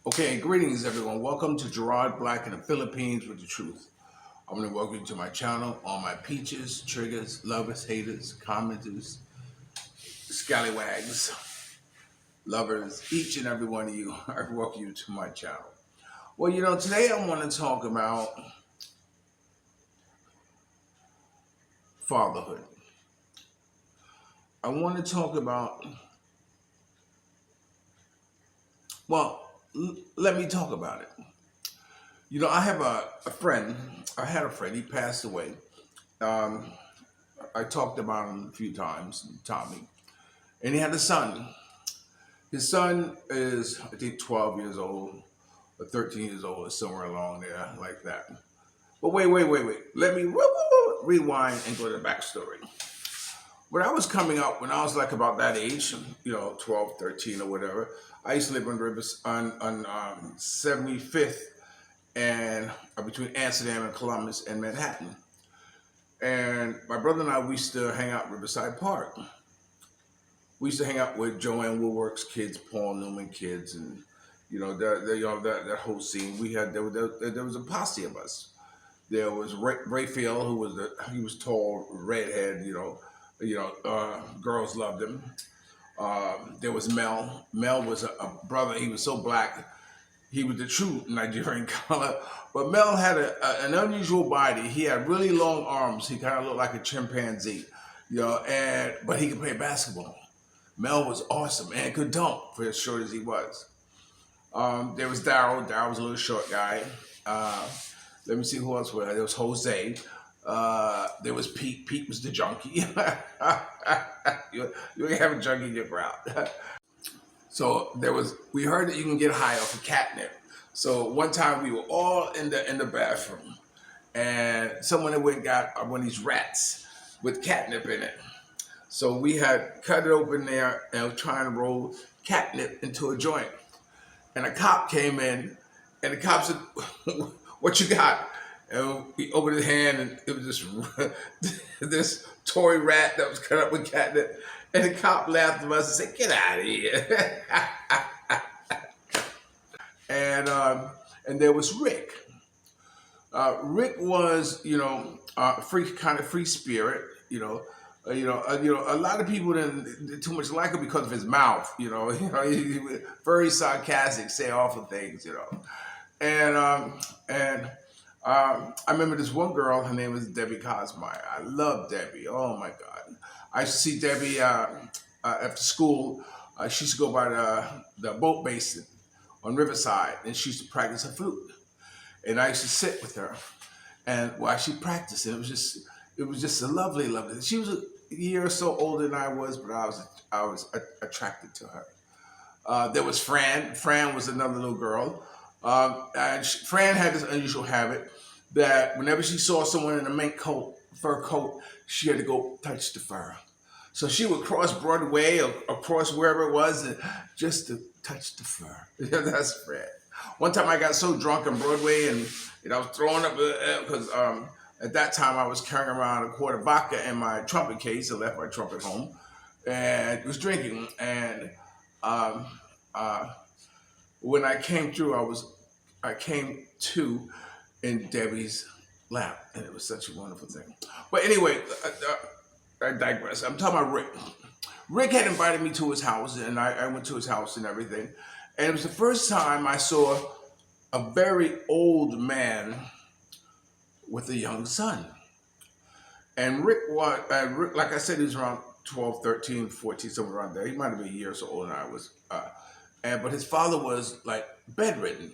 Okay, greetings everyone. Welcome to Gerard Black in the Philippines with the truth. I'm going to welcome you to my channel, all my peaches, triggers, lovers, haters, commenters, scallywags, lovers, each and every one of you. I welcome you to my channel. Well, today I want to talk about fatherhood. I want to talk about, let me talk about it. I have a friend. I had a friend. He passed away. Um, I talked about him a few times, Tommy. And he had a son. His son is, I think, 12 years old or 13 years old or somewhere along there like that. But wait. Let me rewind and go to the backstory. When I was coming up, when I was like about that age, 12, 13 or whatever, I used to live on 75th and between Amsterdam and Columbus and Manhattan. And my brother and I, we used to hang out at Riverside Park. We used to hang out with Joanne Woolwork's kids, Paul Newman kids, and that whole scene. There was a posse of us. There was Rayfield, he was tall, redhead. Girls loved him. There was Mel. Mel was a brother. He was so black. He was the true Nigerian color. But Mel had an unusual body. He had really long arms. He kind of looked like a chimpanzee, but he could play basketball. Mel was awesome and could dunk for as short as he was. There was Daryl. Daryl was a little short guy. Let me see who else was there. There was Jose. There was Pete. Pete was the junkie. You have a junkie in your crowd. So we heard that you can get high off of catnip. So one time we were all in the bathroom, and someone had went and got one of these rats with catnip in it. So we had cut it open there and was trying to roll catnip into a joint. And a cop came in, and the cop said, "What you got?" And he opened his hand, and it was this toy rat that was cut up with catnip. And the cop laughed at us and said, "Get out of here." And there was Rick. Rick was, free spirit, a lot of people didn't too much like him because of his mouth. He was very sarcastic, say awful things. I remember this one girl. Her name was Debbie Cosmeyer. I love Debbie. Oh my God! I used to see Debbie after school. She used to go by the boat basin on Riverside, and she used to practice her flute. And I used to sit with her, and while she practiced, it was just a lovely. She was a year or so older than I was, but I was attracted to her. There was Fran. Fran was another little girl, and Fran had this unusual habit that whenever she saw someone in a mink coat, fur coat, she had to go touch the fur. So she would cross Broadway or cross wherever it was just to touch the fur. That's Fran. One time I got so drunk on Broadway and I was throwing up because at that time I was carrying around a quart of vodka in my trumpet case. I left my trumpet home and was drinking. And when I came through, I came to in Debbie's lap, and it was such a wonderful thing. But anyway, I digress. I'm talking about Rick. Rick had invited me to his house, and I went to his house and everything. And it was the first time I saw a very old man with a young son. And Rick, like I said, he was around 12, 13, 14, somewhere around there. He might have been a year or so older than I was. But his father was like bedridden.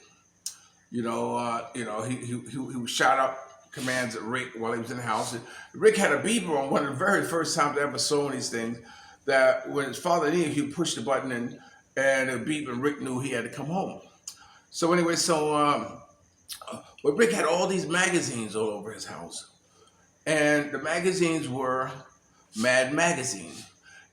He would shout out commands at Rick while he was in the house. And Rick had a beeper on one of the very first times I ever saw these things, that when his father needed, he would push the button and it beep, and Rick knew he had to come home. So anyway, but Rick had all these magazines all over his house. And the magazines were Mad Magazine.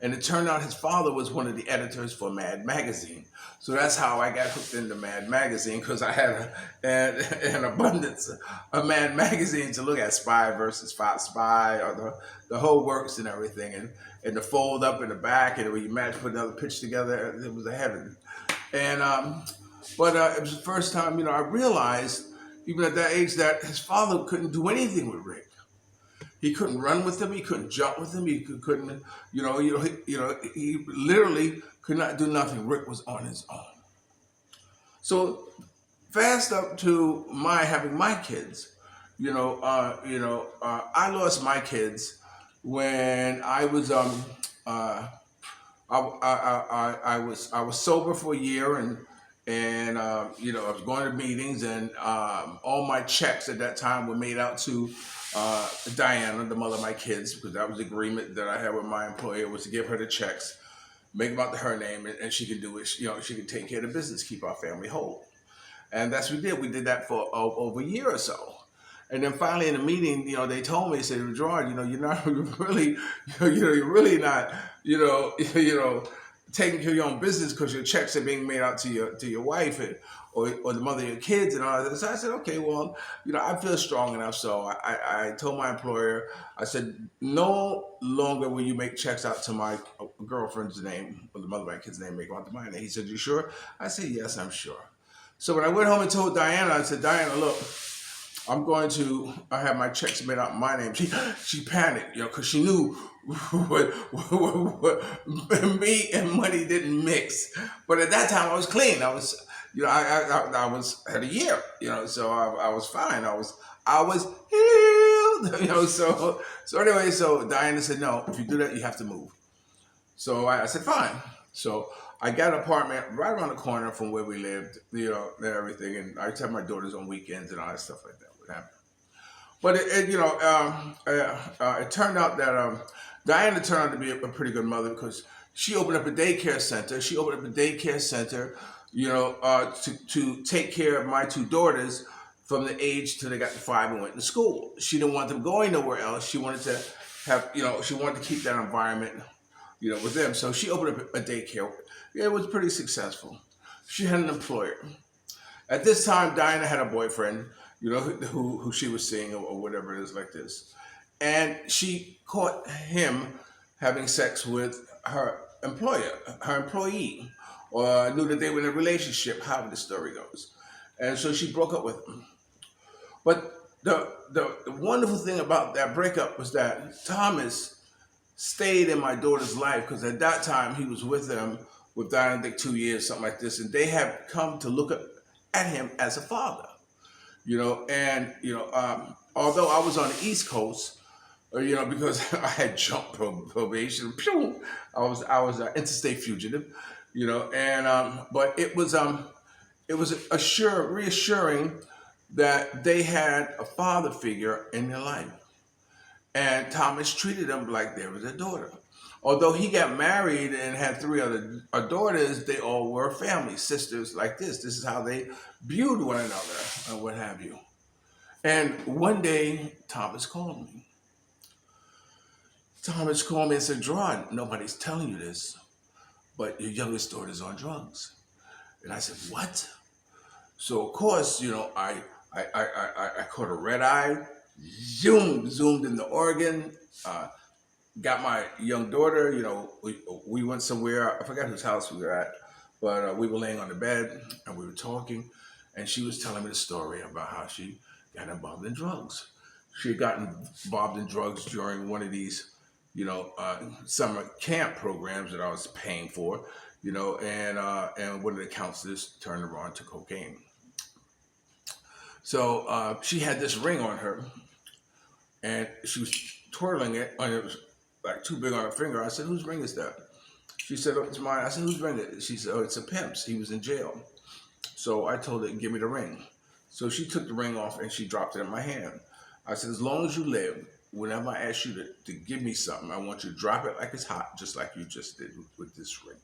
And it turned out his father was one of the editors for Mad Magazine. So that's how I got hooked into Mad Magazine, because I had an abundance of Mad Magazine to look at, Spy versus Spy, or the whole works and everything. And the fold up in the back, and when you put another picture together, it was a heaven. And But it was the first time, I realized, even at that age, that his father couldn't do anything with Rick. He couldn't run with him. He couldn't jump with him. He couldn't, he literally could not do nothing. Rick was on his own. So fast up to my having my kids, I lost my kids when I was uh, I was sober for a year, and I was going to meetings, and all my checks at that time were made out to Diana, the mother of my kids, because that was the agreement that I had with my employer, was to give her the checks, make them out to her name, and she can do it. She can take care of the business, keep our family whole. And that's what we did. We did that for over a year or so. And then finally in the meeting, they told me, they said, Gerard, you're not you're really, you're really not, taking care of your own business because your checks are being made out to your wife, or the mother of your kids and all that. So I said, okay, well, I feel strong enough. So I told my employer, I said, no longer will you make checks out to my girlfriend's name, or the mother of my kid's name, make them out to mine. And he said, you sure? I said, yes, I'm sure. So when I went home and told Diana, I said, Diana, look, I have my checks made out in my name. She panicked, because she knew what me and money didn't mix. But at that time, I was clean. I was, I was had a year, so I was fine. I was healed, So anyway, so Diana said, no, if you do that, you have to move. So I said, fine. So I got an apartment right around the corner from where we lived, and everything. And I used to have my daughters on weekends and all that stuff like that would happen. But it turned out that Diana turned out to be a pretty good mother, because she opened up a daycare center. To take care of my two daughters from the age till they got to 5 and went to school. She didn't want them going nowhere else. She wanted to have, she wanted to keep that environment, with them. So she opened up a daycare. It was pretty successful. She had an employer. At this time, Diana had a boyfriend, who she was seeing, or whatever it is like this. And she caught him having sex with her employee, or knew that they were in a relationship, however the story goes. And so she broke up with him. But the wonderful thing about that breakup was that Thomas stayed in my daughter's life, because at that time he was with them, with Diana, I think 2 years, something like this, and they had come to look at him as a father, although I was on the East Coast, because I had jumped probation, I was an interstate fugitive, but it was reassuring that they had a father figure in their life. And Thomas treated them like they were their daughter. Although he got married and had 3 other daughters, they all were family, sisters like this. This is how they viewed one another, and what have you. And one day, Thomas called me. And said, Gerard, nobody's telling you this, but your youngest daughter's on drugs. And I said, what? So, of course, I caught a red eye, zoomed into Oregon, got my young daughter, we went somewhere, I forgot whose house we were at, but we were laying on the bed and we were talking, and she was telling me the story about how she got involved in drugs. She had gotten involved in drugs during one of these, summer camp programs that I was paying for, and one of the counselors turned her on to cocaine. So she had this ring on her, and she was twirling it, and it was like too big on her finger. I said, whose ring is that? She said, oh, it's mine. I said, whose ring is it? She said, oh, it's a pimp's. He was in jail. So I told her, give me the ring. So she took the ring off and she dropped it in my hand. I said, as long as you live, whenever I ask you to give me something, I want you to drop it like it's hot, just like you just did with this ring.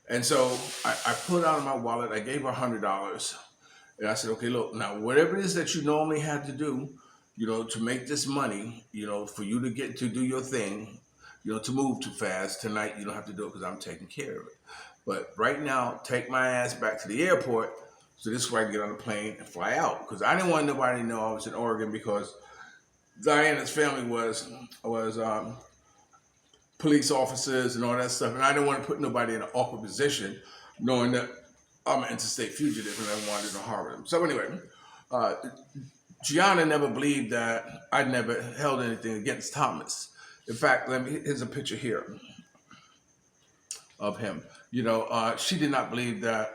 And so I pulled out of my wallet. I gave her $100. And I said, okay, look, now whatever it is that you normally had to do, to make this money, for you to get to do your thing, to move too fast, tonight you don't have to do it because I'm taking care of it. But right now, take my ass back to the airport, so this way I can get on the plane and fly out. Because I didn't want nobody to know I was in Oregon, because Diana's family was police officers and all that stuff. And I didn't want to put nobody in an awkward position, knowing that I'm an interstate fugitive and I wanted to harm him. So anyway, uh, Gianna never believed that I never held anything against Thomas. In fact, here's a picture here of him. She did not believe that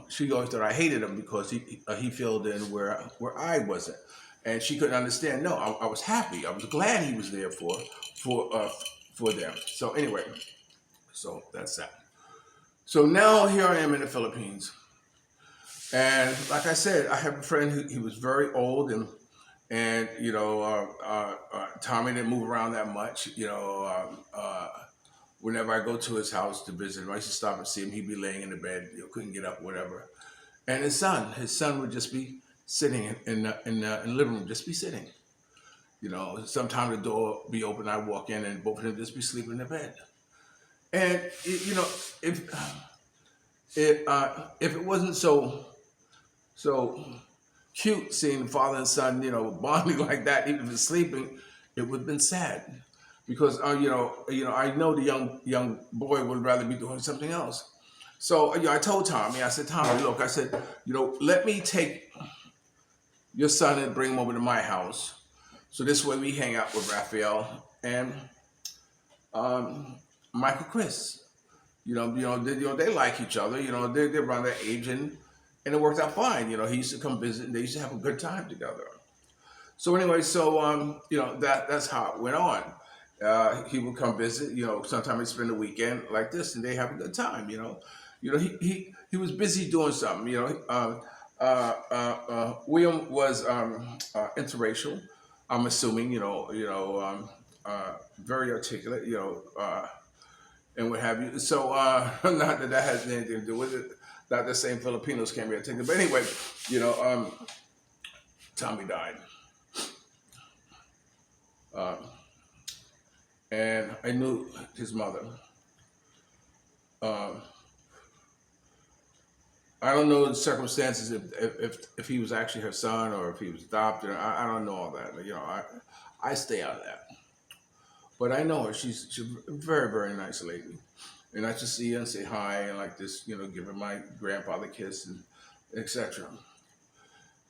she always thought I hated him because he filled in where I wasn't, and she couldn't understand. No, I was happy. I was glad he was there for uh, for them. So anyway, so that's that. So now here I am in the Philippines, and like I said, I have a friend who he was very old and Tommy didn't move around that much. Whenever I go to his house to visit him, I used to stop and see him. He'd be laying in the bed, couldn't get up, whatever. And his son would just be sitting in the living room, just be sitting. Sometimes the door would be open, I'd walk in, and both of them just be sleeping in the bed. And if it wasn't so cute seeing the father and son, bonding like that, even if it's sleeping, it would have been sad because I know the young boy would rather be doing something else. So I told Tommy, I said, Tommy, look, I said, let me take your son and bring him over to my house, so this way we hang out with Raphael and Michael Chris. They like each other. They're around that age, and it worked out fine. He used to come visit, and they used to have a good time together. So anyway, that's how it went on. He would come visit. Sometimes he'd spend the weekend like this, and they have a good time. He was busy doing something. William was interracial. I'm assuming. Very articulate. And what have you. So not that has anything to do with it. Not the same Filipinos can be articulate. But anyway, Tommy died. Uh, and I knew his mother. Um, I don't know the circumstances if he was actually her son or if he was adopted. I don't know all that. I stay out of that. But I know her. She's a very, very nice lady. And I just see her and say hi and like this, give her my grandfather kiss and etc.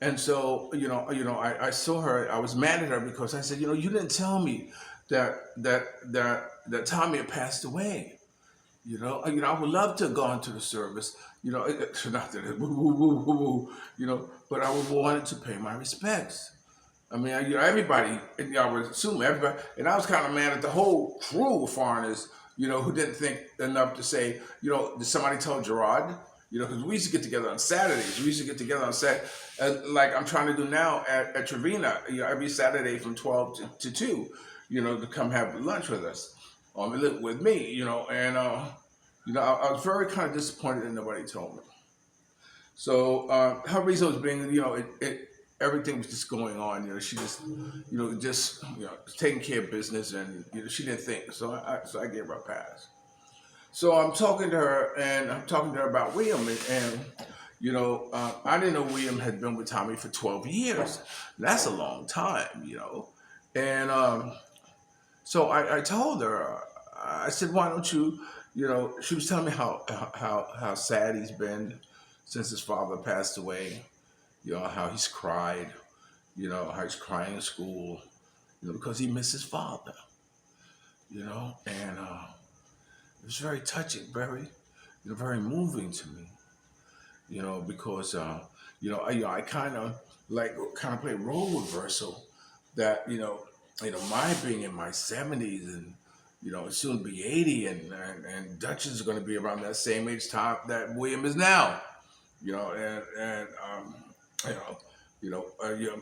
And so, I saw her. I was mad at her because I said, you didn't tell me that Tommy had passed away. I would love to have gone to the service. Not that woo, woo, woo, woo, woo, but I would wanted to pay my respects. I mean, everybody, and I would assume everybody, and I was kind of mad at the whole crew of foreigners, who didn't think enough to say, did somebody tell Gerard? Because we used to get together on Saturdays. We used to get together on Saturday, like I'm trying to do now at Trevina, every Saturday from 12 to 2, to come have lunch with us, with me, and, I was very kind of disappointed that nobody told me. So her reason was being, everything was just going on. She just, taking care of business, and she didn't think. So I gave her a pass. So I'm talking to her, and I'm talking to her about William, and I didn't know William had been with Tommy for 12 years. That's a long time, And so I told her, I said, why don't you, she was telling me how sad he's been since his father passed away. How he's cried, how he's crying in school, because he missed his father, and it was very touching, very moving to me, because, I kind of play role reversal that, my being in my 70s and, soon be 80 and Dutch is going to be around that same age time that William is now, and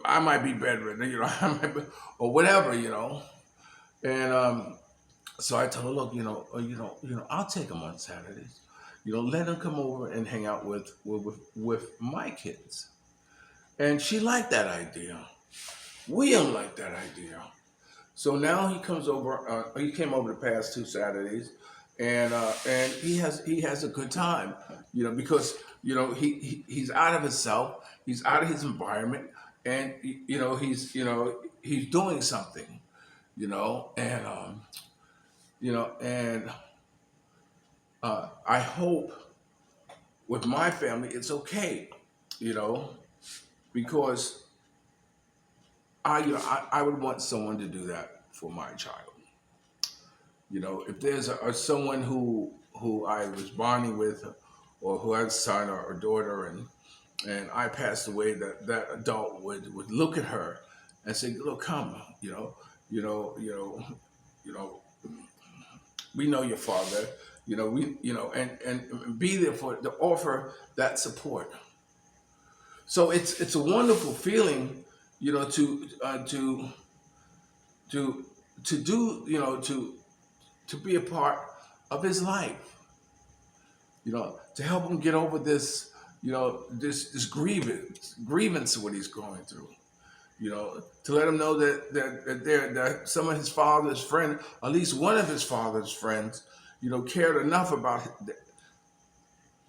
I might be bedridden, I might be, or whatever, and so I told her, look, I'll take him on Saturdays, let him come over and hang out with my kids, and she liked that idea. William liked that idea. So now he comes over. He came over the past 2 Saturdays, and he has a good time, because he's out of himself, he's out of his environment, and he's doing something, and and I hope with my family, it's okay, you know, because I would want someone to do that for my child. You know, if there's someone who I was bonding with, or who has a son or daughter, and I passed away, that adult would look at her and say, "Look, come, you know, you know, you know, we know your father, and be there to offer that support." So it's a wonderful feeling, to to do, to be a part of his life, to help him get over this, this grievance of what he's going through. To let him know that some of his father's friend, at least one of his father's friends, cared enough about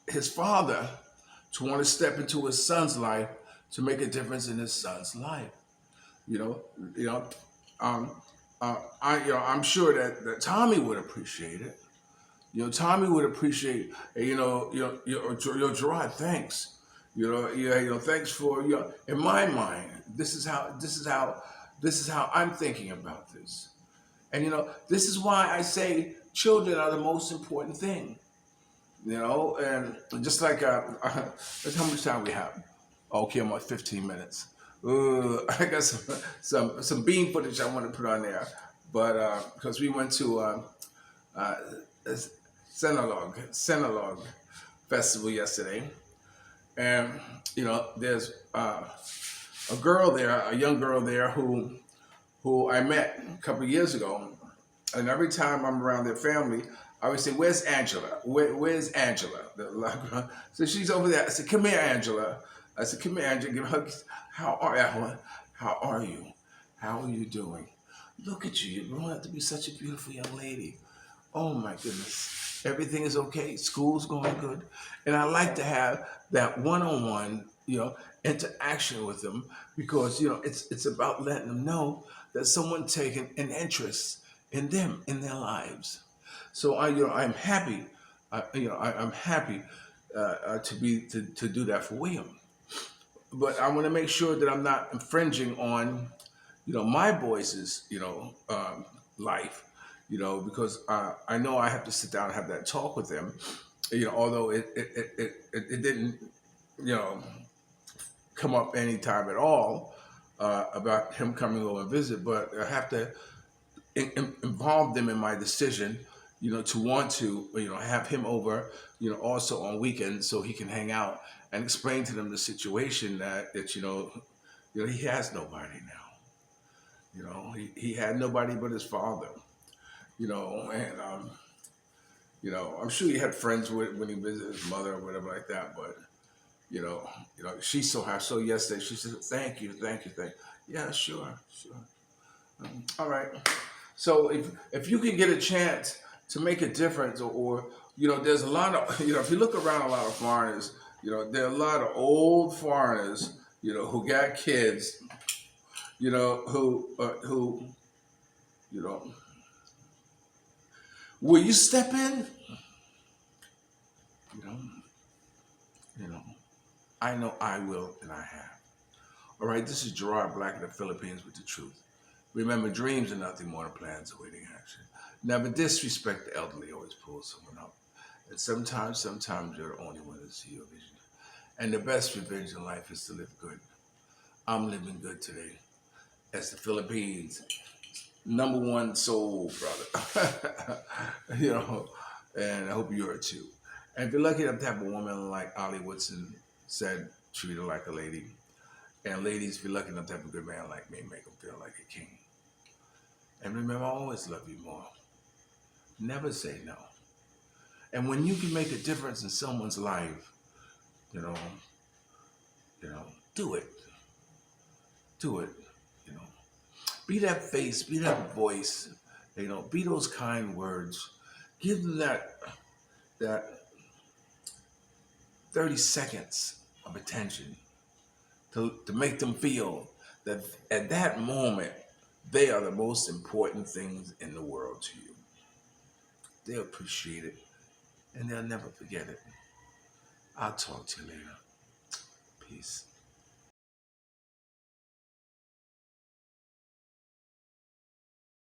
his father to want to step into his son's life to make a difference in his son's life. You know, you know, um, I'm sure that Tommy would appreciate it. Tommy would appreciate, Gerard, thanks. Thanks for, in my mind, this is how I'm thinking about this. And, this is why I say children are the most important thing, and just like, that's how much time we have. Okay, I'm at 15 minutes. I got some bean footage I want to put on there, but because we went to uh, Senalog Festival yesterday, and there's a girl there, a young girl there who I met a couple of years ago, and every time I'm around their family, I always say, "Where's Angela? Where's Angela?" So she's over there. I said, "Come here, Angela." I said, "Come here, Angela. Give her hugs. How are you? How are you? How are you doing? Look at you. You're growing up to be such a beautiful young lady. Oh my goodness. Everything is okay. School's going good." And I like to have that one-on-one, interaction with them, because, it's about letting them know that someone taking an interest in them, in their lives. So I'm happy, I'm happy to do that for William. But I want to make sure that I'm not infringing on, my boys' life, because I know I have to sit down and have that talk with them, although it didn't, you know, come up any time at all, about him coming over and visit, but I have to involve them in my decision, to want to, have him over, also on weekends, so he can hang out and explain to them the situation that he has nobody now. He had nobody but his father. And I'm sure he had friends when he visited his mother or whatever like that. But she so happy. So yesterday she said, "Thank you, thank you, thank you." Yeah, sure, sure. All right. So if you can get a chance to make a difference, or there's a lot of if you look around, a lot of foreigners, there are a lot of old foreigners, who got kids, who you know will you step in? You know, you know. I know I will, and I have. All right. This is Gerard Black in the Philippines with the truth. Remember, dreams are nothing more than plans awaiting action. Never disrespect the elderly. Always pull someone up. And sometimes you're the only one to see your vision. And the best revenge in life is to live good. I'm living good today. As the Philippines number one soul brother. And I hope you are too. And if you're lucky enough to have a woman like Ollie Woodson said, treat her like a lady. And ladies, if you're lucky enough to have a good man like me, make him feel like a king. And remember, I always love you more. Never say no. And when you can make a difference in someone's life, you know, do it. Do it. You know, be that face, be that voice. Be those kind words. Give them that 30 seconds of attention to make them feel that at that moment they are the most important things in the world to you. They'll appreciate it and they'll never forget it. I'll talk to you later.